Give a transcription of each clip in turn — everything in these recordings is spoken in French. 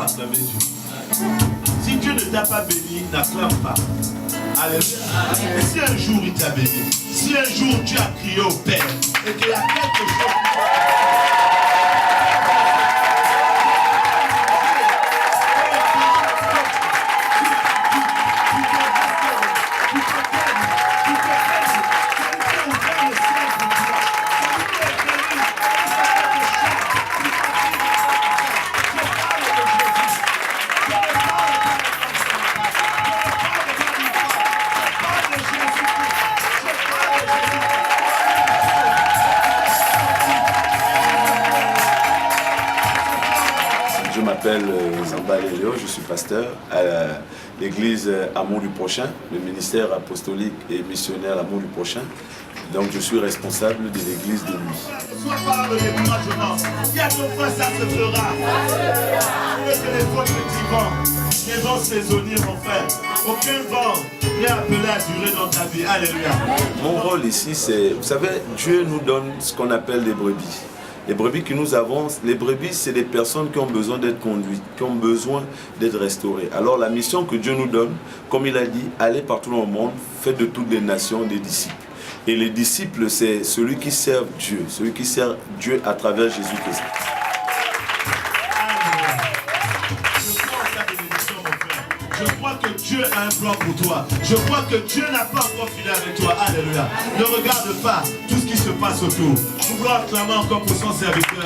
acclamer Dieu. Si Dieu ne t'a pas béni, n'acclame pas. Alléluia. Et si un jour il t'a béni, si un jour tu as crié au Père et qu'il y a quelque chose... Je m'appelle Zamba Léo, je suis pasteur à l'église Amour du Prochain, le ministère apostolique et missionnaire Amour du Prochain. Donc je suis responsable de l'église de nuit. Sois pas le découragement. Si à ton fois ça se fera. Que les vents petits vents, les vents saisonniers mon frère. Aucun vent n'est appelé à durer dans ta vie. Alléluia. Mon rôle ici, c'est, vous savez, Dieu nous donne ce qu'on appelle des brebis. Les brebis que nous avons, les brebis, c'est des personnes qui ont besoin d'être conduites, qui ont besoin d'être restaurées. Alors la mission que Dieu nous donne, comme il a dit, allez partout dans le monde, faites de toutes les nations des disciples. Et les disciples, c'est celui qui sert Dieu, celui qui sert Dieu à travers Jésus-Christ. Je crois que Dieu a un plan pour toi. Je crois que Dieu n'a pas encore fini avec toi. Alléluia. Ne regarde pas tout ce qui se passe autour. Nous voulons acclamer encore pour son serviteur.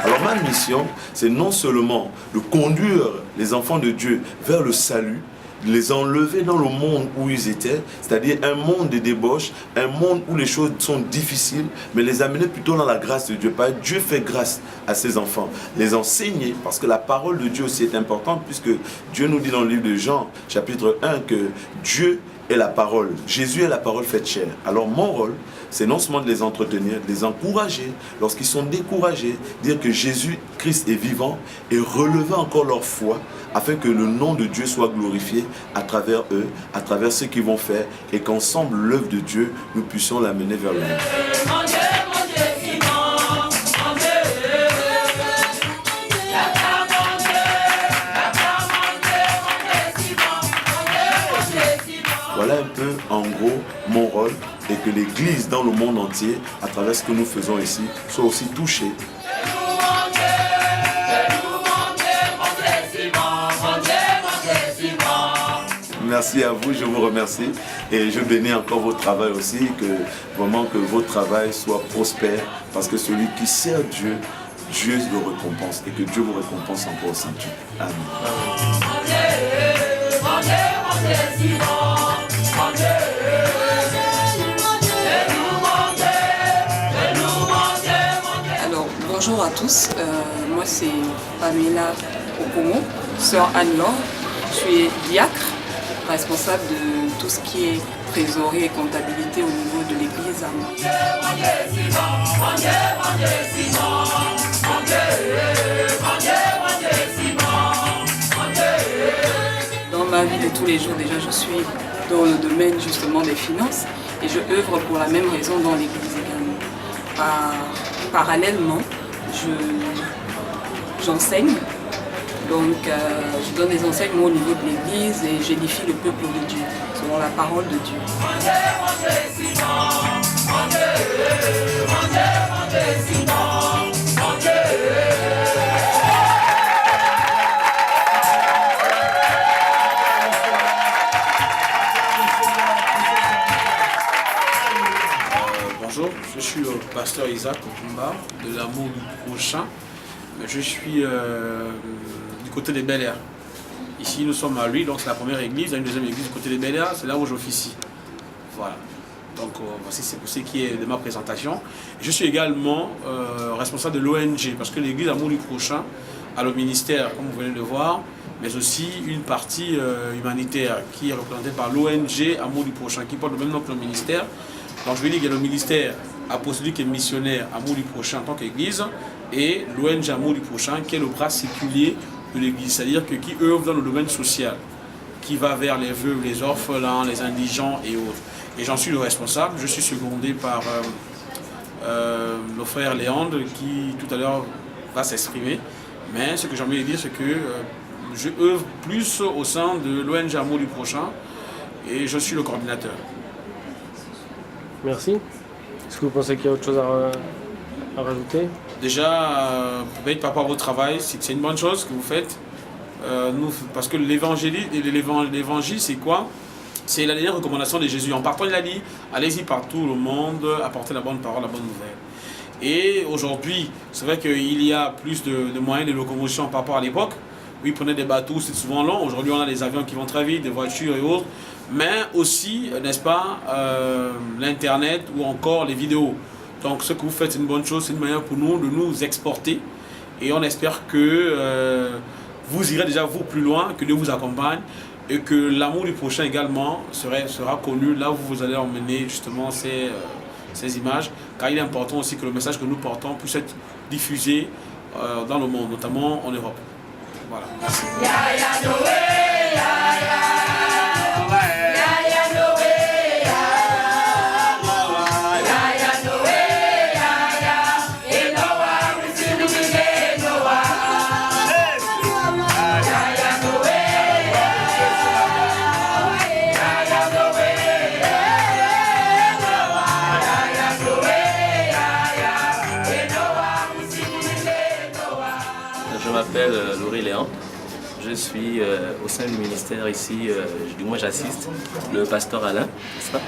Alors ma mission, c'est non seulement de conduire les enfants de Dieu vers le salut, de les enlever dans le monde où ils étaient, c'est-à-dire un monde de débauche, un monde où les choses sont difficiles, mais les amener plutôt dans la grâce de Dieu. Parce que Dieu fait grâce à ses enfants. Les enseigner, parce que la parole de Dieu aussi est importante, puisque Dieu nous dit dans le livre de Jean, chapitre 1, que Dieu est la parole. Jésus est la parole faite chair. Alors mon rôle, c'est non seulement de les entretenir, de les encourager, lorsqu'ils sont découragés, dire que Jésus-Christ est vivant et relever encore leur foi, afin que le nom de Dieu soit glorifié à travers eux, à travers ce qu'ils vont faire, et qu'ensemble, l'œuvre de Dieu, nous puissions l'amener vers le monde. Voilà un peu, en gros, mon rôle, et que l'Église dans le monde entier, à travers ce que nous faisons ici, soit aussi touchée. Merci à vous, je vous remercie et je bénis encore votre travail aussi, que vraiment que votre travail soit prospère, parce que celui qui sert Dieu, Dieu le récompense et que Dieu vous récompense encore au centuple. Amen. Alors, bonjour à tous, moi c'est Pamela Opomo, sœur Anne-Laure, je suis diacre, responsable de tout ce qui est trésorerie et comptabilité au niveau de l'église. Dans ma vie de tous les jours, déjà, je suis dans le domaine justement des finances et je œuvre pour la même raison dans l'église également. Parallèlement, j'enseigne. Donc, je donne des enseignements au niveau de l'église et j'édifie le peuple de Dieu, selon la parole de Dieu. Bonjour, je suis le pasteur Isaac Okumba de l'Amour du Prochain. Je suis du côté des Bel Air. Ici, nous sommes à Lui, donc c'est la première église. Il y a une deuxième église du côté des Bel Air, c'est là où j'officie. Voilà. Donc, voici c'est pour ce qui est de ma présentation. Je suis également responsable de l'ONG, parce que l'église Amour du Prochain a le ministère, comme vous venez de le voir, mais aussi une partie humanitaire qui est représentée par l'ONG Amour du Prochain, qui porte le même nom que le ministère. Donc, je vais dire qu'il y a le ministère apostolique et missionnaire Amour du Prochain en tant qu'église, et l'ONG Amour du Prochain qui est le bras séculier de l'église, c'est-à-dire que qui œuvre dans le domaine social, qui va vers les veuves, les orphelins, les indigents et autres. Et j'en suis le responsable, je suis secondé par le frère Léandre qui tout à l'heure va s'exprimer. Mais ce que j'ai envie de dire, c'est que je œuvre plus au sein de l'ONG Amour du Prochain et je suis le coordinateur. Merci. Est-ce que vous pensez qu'il y a autre chose à rajouter? Déjà, par rapport à votre travail, c'est une bonne chose que vous faites. Parce que l'évangile, c'est quoi? C'est la dernière recommandation de Jésus. En partant, il a dit, allez-y par tout le monde, apportez la bonne parole, la bonne nouvelle. Et aujourd'hui, c'est vrai qu'il y a plus de moyens de locomotion par rapport à l'époque. Oui, prenez des bateaux, c'est souvent long. Aujourd'hui, on a des avions qui vont très vite, des voitures et autres. Mais aussi, n'est-ce pas, l'Internet ou encore les vidéos. Donc, ce que vous faites, c'est une bonne chose. C'est une manière pour nous de nous exporter. Et on espère que vous irez déjà vous plus loin, que Dieu vous accompagne. Et que l'amour du prochain également sera connu là où vous allez emmener justement ces images. Car il est important aussi que le message que nous portons puisse être diffusé dans le monde, notamment en Europe. Voilà. Merci. Je m'appelle Laurie Léon, je suis au sein du ministère ici, du moins j'assiste le pasteur Alain, n'est-ce pas,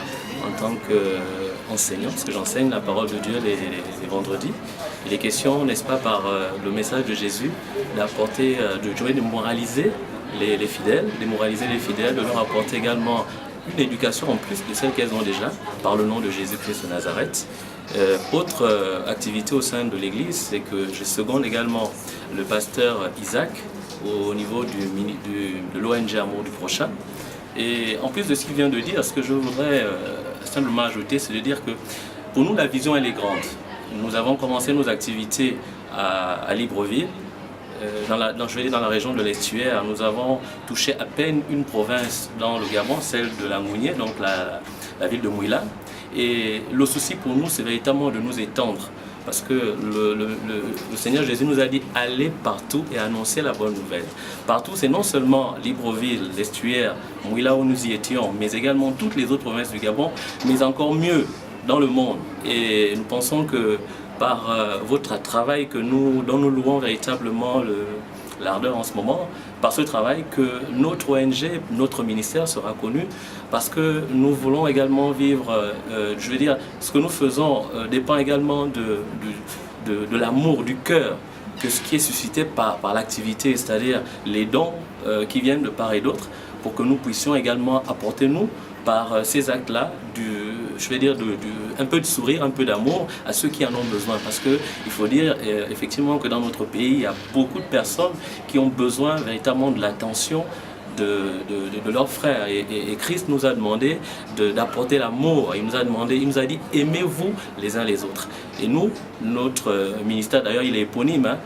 en tant qu'enseignant, parce que j'enseigne la parole de Dieu les vendredis. Il est question, n'est-ce pas, par le message de Jésus, d'apporter, de moraliser les fidèles, de leur apporter également une éducation en plus de celle qu'elles ont déjà, par le nom de Jésus-Christ de Nazareth. Autre activité au sein de l'église, c'est que je seconde également le pasteur Isaac au niveau de l'ONG Amour du Prochain. Et en plus de ce qu'il vient de dire, ce que je voudrais simplement ajouter, c'est de dire que pour nous, la vision, elle est grande. Nous avons commencé nos activités à Libreville, dans la région de l'Estuaire. Nous avons touché à peine une province dans le Gabon, celle de la Mounié, donc la ville de Mouila. Et le souci pour nous, c'est véritablement de nous étendre. Parce que le Seigneur Jésus nous a dit « Allez partout et annoncer la bonne nouvelle ». Partout, c'est non seulement Libreville, l'Estuaire, Mouila où nous y étions, mais également toutes les autres provinces du Gabon, mais encore mieux dans le monde. Et nous pensons que par votre travail dont nous louons véritablement l'ardeur en ce moment, par ce travail que notre ONG, notre ministère sera connu, parce que nous voulons également vivre, je veux dire, ce que nous faisons dépend également de l'amour du cœur, que ce qui est suscité par l'activité, c'est-à-dire les dons qui viennent de part et d'autre, pour que nous puissions également apporter, nous, par ces actes-là, je vais dire, un peu de sourire, un peu d'amour à ceux qui en ont besoin. Parce qu'il faut dire effectivement que dans notre pays, il y a beaucoup de personnes qui ont besoin véritablement de l'attention de leurs frères. Et Christ nous a demandé d'apporter l'amour. Il nous a dit, aimez-vous les uns les autres. Et nous, notre ministère, d'ailleurs il est éponyme, hein,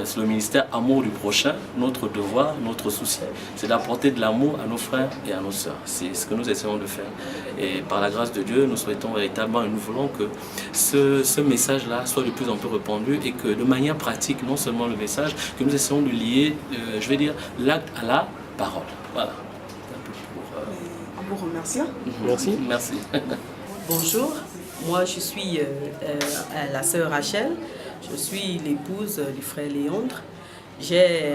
c'est le ministère Amour du Prochain. Notre devoir, notre souci, c'est d'apporter de l'amour à nos frères et à nos sœurs. C'est ce que nous essayons de faire. Et par la grâce de Dieu, nous souhaitons véritablement et nous voulons que ce message-là soit de plus en plus répandu et que de manière pratique, non seulement le message, que nous essayons de lier, je vais dire, l'acte à la parole. Voilà. On vous remercie. Merci. Merci. Bonjour, moi je suis la sœur Rachel, je suis l'épouse du frère Léandre. J'ai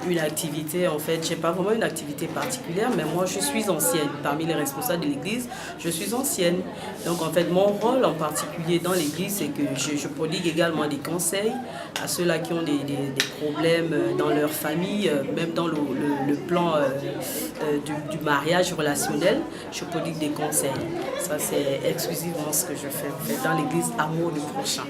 une activité, en fait, j'ai pas vraiment une activité particulière, mais moi je suis ancienne. Parmi les responsables de l'église, je suis ancienne. Donc en fait, mon rôle en particulier dans l'église, c'est que je prodigue également des conseils à ceux-là qui ont des problèmes dans leur famille, même dans le plan du mariage relationnel, je prodigue des conseils. Ça, c'est exclusivement ce que je fais en fait, dans l'église Amour du Prochain.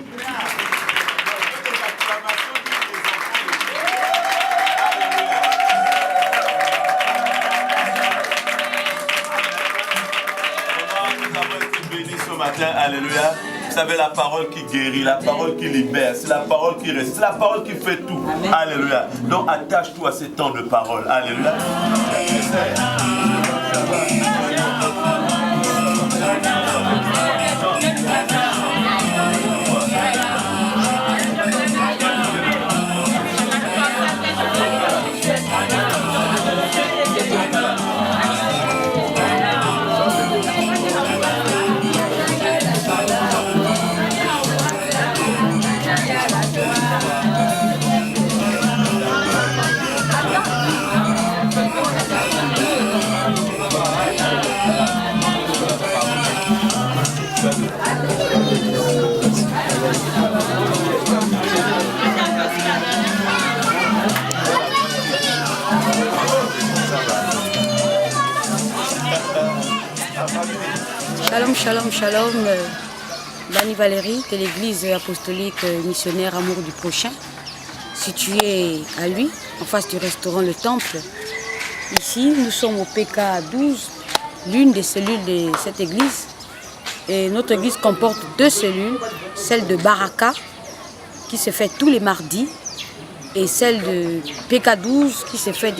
Alléluia. Vous savez, la parole qui guérit, la parole qui libère, c'est la parole qui reste, c'est la parole qui fait tout. Amen. Alléluia. Donc attache-toi à ces temps de parole. Alléluia. Shalom, shalom. Bani Valérie de l'église apostolique missionnaire Amour du Prochain, située à lui, en face du restaurant Le Temple. Ici, nous sommes au PK 12, l'une des cellules de cette église. Et notre église comporte 2 cellules, celle de Baraka, qui se fait tous les mardis, et celle de PK12, qui se fait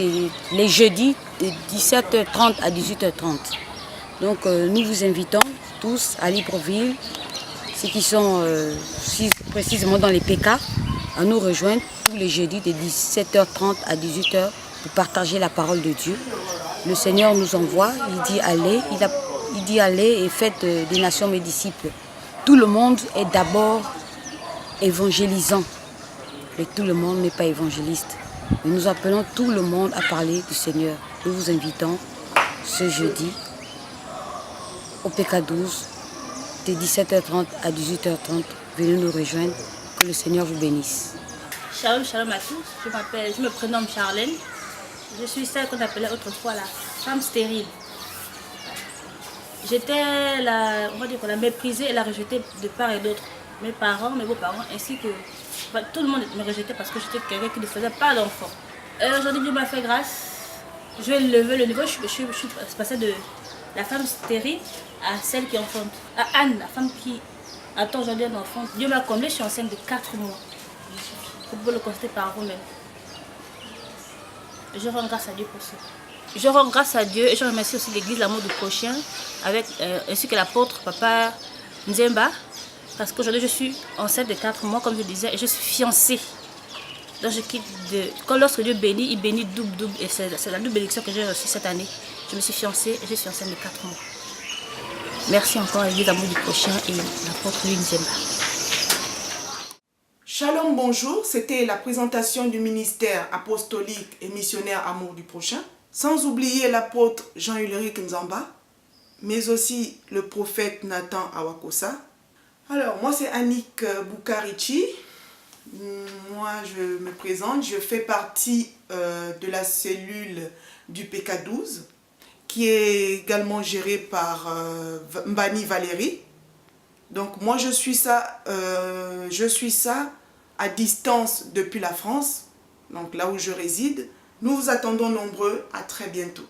les jeudis de 17h30 à 18h30. Donc nous vous invitons tous à Libreville, ceux qui sont précisément dans les PK, à nous rejoindre tous les jeudis de 17h30 à 18h pour partager la parole de Dieu. Le Seigneur nous envoie, il dit allez, il dit allez et faites des nations mes disciples. Tout le monde est d'abord évangélisant, mais tout le monde n'est pas évangéliste. Et nous appelons tout le monde à parler du Seigneur. Nous vous invitons ce jeudi au PK12 de 17h30 à 18h30. Venez nous rejoindre. Que le Seigneur vous bénisse. Shalom, shalom à tous. Je me prénomme Charlène. Je suis celle qu'on appelait autrefois la femme stérile. J'étais la méprisée et la rejetée de part et d'autre. Mes parents, mes beaux-parents, ainsi que tout le monde me rejetait parce que j'étais quelqu'un qui ne faisait pas d'enfant. Aujourd'hui, Dieu m'a fait grâce. Je vais lever le niveau. Je suis passée de la femme stérile à celle qui enfante. À Anne, la femme qui attend aujourd'hui un enfant. Dieu m'a comblée, je suis enceinte de 4 mois. Vous pouvez le constater par vous-même. Je rends grâce à Dieu pour ça. Je rends grâce à Dieu et je remercie aussi l'église L'Amour du Prochain, ainsi que l'apôtre Papa Nzemba, parce qu'aujourd'hui je suis enceinte de 4 mois, comme je disais, et je suis fiancée. Donc je quitte lorsque Dieu bénit, il bénit double, et c'est la double bénédiction que j'ai reçue cette année. Je me suis fiancée et je suis enceinte de 4 mois. Merci encore à l'église L'Amour du Prochain et l'apôtre Nzemba. Shalom, bonjour. C'était la présentation du ministère apostolique et missionnaire Amour du Prochain. Sans oublier l'apôtre Jean-Ulrich Nzamba, mais aussi le prophète Nathan Awakosa. Alors, moi c'est Annick Boukarichi. Moi je me présente, je fais partie de la cellule du PK12, qui est également gérée par Bani Valérie. Donc moi je suis ça à distance depuis la France, donc là où je réside. Nous vous attendons nombreux, à très bientôt.